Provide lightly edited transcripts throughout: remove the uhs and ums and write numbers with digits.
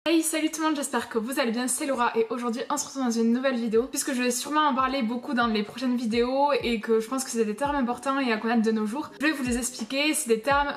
Hey, salut tout le monde, j'espère que vous allez bien, c'est Laura et aujourd'hui on se retrouve dans une nouvelle vidéo puisque je vais sûrement en parler beaucoup dans les prochaines vidéos et que je pense que c'est des termes importants et à connaître de nos jours. Je vais vous les expliquer, c'est des termes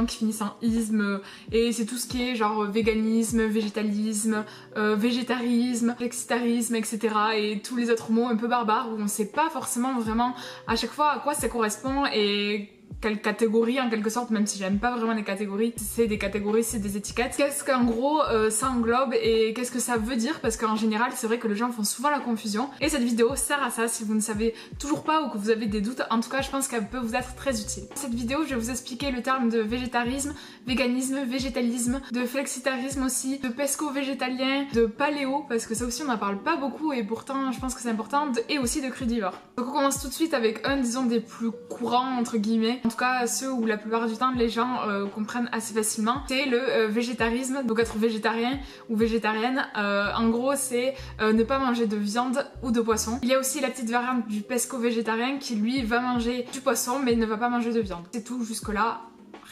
qui finissent en isme et c'est tout ce qui est genre véganisme, végétalisme, végétarisme, flexitarisme, etc. et tous les autres mots un peu barbares où on sait pas forcément vraiment à chaque fois à quoi ça correspond et quelle catégorie en quelque sorte, même si j'aime pas vraiment les catégories, c'est des catégories, c'est des étiquettes. Qu'est-ce qu'en gros ça englobe et qu'est-ce que ça veut dire, parce qu'en général c'est vrai que les gens font souvent la confusion et cette vidéo sert à ça si vous ne savez toujours pas ou que vous avez des doutes. En tout cas je pense qu'elle peut vous être très utile. Dans cette vidéo je vais vous expliquer le terme de végétarisme, véganisme, végétalisme, de flexitarisme aussi, de pesco-végétalien, de paléo parce que ça aussi on n'en parle pas beaucoup et pourtant je pense que c'est important, et aussi de crudivore. Donc on commence tout de suite avec un disons des plus courants entre guillemets, en tout cas ceux où la plupart du temps les gens comprennent assez facilement, c'est le végétarisme. Donc être végétarien ou végétarienne, en gros c'est ne pas manger de viande ou de poisson. Il y a aussi la petite variante du pesco-végétarien qui lui va manger du poisson mais il ne va pas manger de viande. C'est tout jusque là.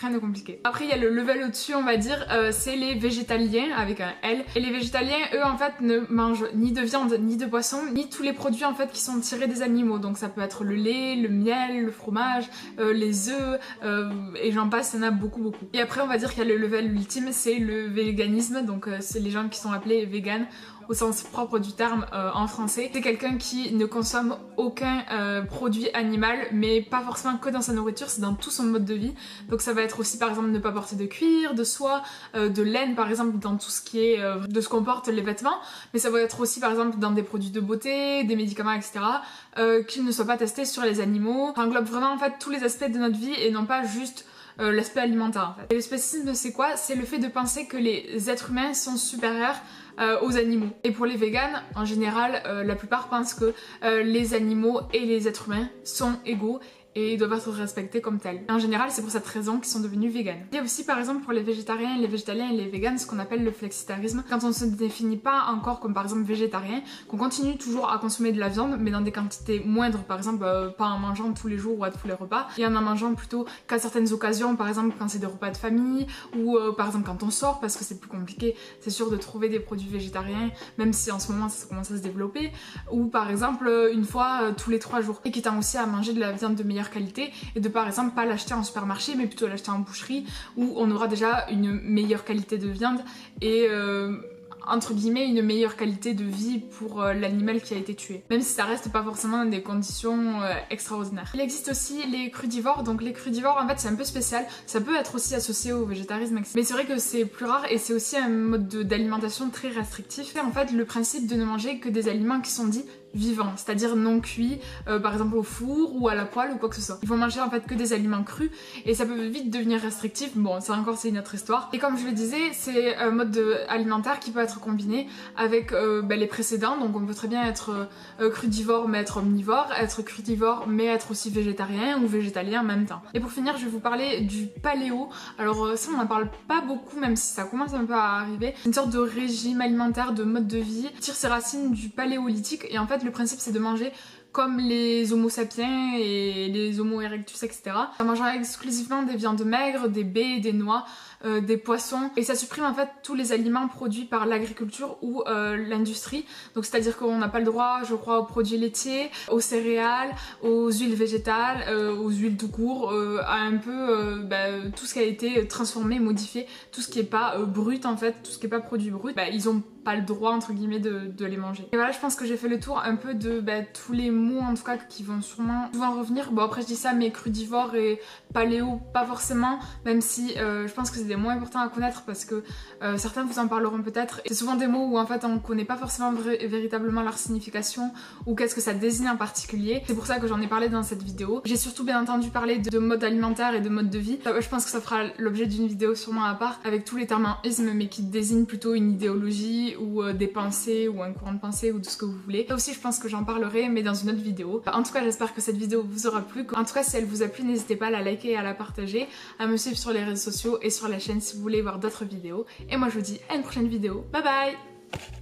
Rien de compliqué. Après il y a le level au-dessus on va dire, c'est les végétaliens avec un L. Et les végétaliens eux en fait ne mangent ni de viande, ni de poisson, ni tous les produits en fait qui sont tirés des animaux. Donc ça peut être le lait, le miel, le fromage, les œufs et j'en passe, il y en a beaucoup. Et après on va dire qu'il y a le level ultime, c'est le véganisme. Donc c'est les gens qui sont appelés véganes au sens propre du terme en français. C'est quelqu'un qui ne consomme aucun produit animal, mais pas forcément que dans sa nourriture, c'est dans tout son mode de vie. Donc ça va être aussi par exemple ne pas porter de cuir, de soie, de laine par exemple dans tout ce qui est de ce qu'on porte, les vêtements, mais ça va être aussi par exemple dans des produits de beauté, des médicaments, etc. Qui ne soient pas testés sur les animaux. Ça englobe vraiment en fait tous les aspects de notre vie et non pas juste l'aspect alimentaire en fait. Et le spécisme c'est quoi? C'est le fait de penser que les êtres humains sont supérieurs aux animaux. Et pour les véganes, en général, la plupart pensent que les animaux et les êtres humains sont égaux et doivent être respectés comme tels. Et en général, c'est pour cette raison qu'ils sont devenus véganes. Il y a aussi par exemple pour les végétariens, les végétaliens et les véganes ce qu'on appelle le flexitarisme. Quand on ne se définit pas encore comme par exemple végétarien, qu'on continue toujours à consommer de la viande mais dans des quantités moindres, par exemple pas en mangeant tous les jours ou à tous les repas, et en mangeant plutôt qu'à certaines occasions, par exemple quand c'est des repas de famille ou par exemple quand on sort, parce que c'est plus compliqué, c'est sûr de trouver des produits végétariens, même si en ce moment ça commence à se développer, ou par exemple une fois tous les 3 jours, et qui tend aussi à manger de la viande de meilleure qualité et de par exemple pas l'acheter en supermarché mais plutôt l'acheter en boucherie où on aura déjà une meilleure qualité de viande et entre guillemets une meilleure qualité de vie pour l'animal qui a été tué, même si ça reste pas forcément dans des conditions extraordinaires. Il existe aussi les crudivores. Donc les crudivores en fait c'est un peu spécial, ça peut être aussi associé au végétarisme, mais c'est vrai que c'est plus rare et c'est aussi un mode d'alimentation très restrictif. Et en fait le principe de ne manger que des aliments qui sont dits vivants, c'est-à-dire non cuits, par exemple au four ou à la poêle ou quoi que ce soit. Ils vont manger en fait que des aliments crus et ça peut vite devenir restrictif. Bon, ça encore c'est une autre histoire. Et comme je le disais, c'est un mode alimentaire qui peut être combiné avec les précédents. Donc on peut très bien être crudivore mais être omnivore, être crudivore mais être aussi végétarien ou végétalien en même temps. Et pour finir, je vais vous parler du paléo. Alors ça on n'en parle pas beaucoup même si ça commence un peu à arriver. C'est une sorte de régime alimentaire, de mode de vie qui tire ses racines du paléolithique et en fait le principe c'est de manger comme les homo sapiens et les homo erectus, etc. En mangeant exclusivement des viandes maigres, des baies, des noix, des poissons, et ça supprime en fait tous les aliments produits par l'agriculture ou l'industrie. Donc c'est à dire qu'on n'a pas le droit, je crois, aux produits laitiers, aux céréales, aux huiles végétales, aux huiles tout court, à un peu tout ce qui a été transformé, modifié, tout ce qui est pas brut en fait, tout ce qui est pas produit brut, ils ont pas le droit entre guillemets de les manger. Et voilà, je pense que j'ai fait le tour un peu de tous les mots en tout cas qui vont sûrement souvent revenir. Bon après je dis ça mais crudivore et paléo pas forcément, même si je pense que c'est des mots importants à connaître parce que certains vous en parleront peut-être. C'est souvent des mots où en fait on connaît pas forcément véritablement leur signification ou qu'est-ce que ça désigne en particulier. C'est pour ça que j'en ai parlé dans cette vidéo. J'ai surtout bien entendu parler de mode alimentaire et de mode de vie. Je pense que ça fera l'objet d'une vidéo sûrement à part avec tous les termes en isme mais qui désignent plutôt une idéologie ou des pensées ou un courant de pensée ou tout ce que vous voulez. Ça aussi je pense que j'en parlerai mais dans une autre vidéo. En tout cas j'espère que cette vidéo vous aura plu. En tout cas si elle vous a plu n'hésitez pas à la liker et à la partager, à me suivre sur les réseaux sociaux et sur la chaîne si vous voulez voir d'autres vidéos. Et moi je vous dis à une prochaine vidéo. Bye bye!